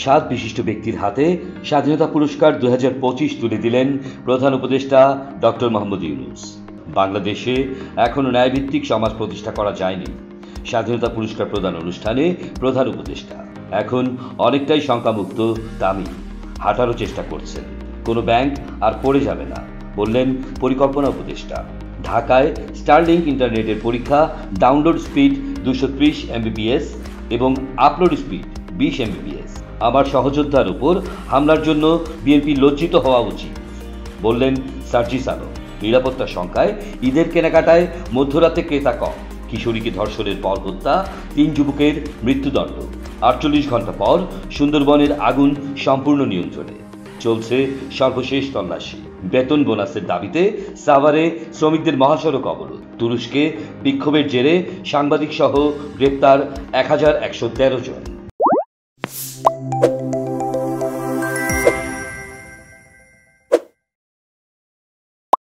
সাত বিশিষ্ট ব্যক্তির হাতে স্বাধীনতা পুরস্কার 2025 তুলে দিলেন প্রধান উপদেষ্টা ডক্টর মোহাম্মদ ইউনূস। বাংলাদেশে এখনো ন্যায়ভিত্তিক সমাজ প্রতিষ্ঠা করা যায়নি। স্বাধীনতা পুরস্কার প্রদান অনুষ্ঠানে প্রধান উপদেষ্টা এখন অনেকটাই শঙ্কামুক্ত, দামি হাঁটারও চেষ্টা করছেন। কোনো ব্যাংক আর পড়ে যাবে না বললেন পরিকল্পনা উপদেষ্টা। ঢাকায় স্টারলিংক ইন্টারনেটের পরীক্ষা, ডাউনলোড স্পিড 230 Mbps এবং আপলোড স্পিড 20 Mbps। আমার সহযোদ্ধার উপর হামলার জন্য বিএনপি লজ্জিত হওয়া উচিত বললেন সার্জিস আলম। নিরাপত্তার শঙ্কায় ঈদের কেনাকাটায় মধ্যরাতে ক্রেতা কম। কিশোরীকে ধর্ষণের পর হত্যা, 3 যুবকের মৃত্যুদণ্ড। 48 ঘন্টা পর সুন্দরবনের আগুন সম্পূর্ণ নিয়ন্ত্রণে। চলছে সর্বশেষ তল্লাশি। বেতন বোনাসের দাবিতে সাভারে শ্রমিকদের মহাসড়ক অবরোধ। তুরস্কে বিক্ষোভের জেরে সাংবাদিক সহ গ্রেপ্তার 1113 জন।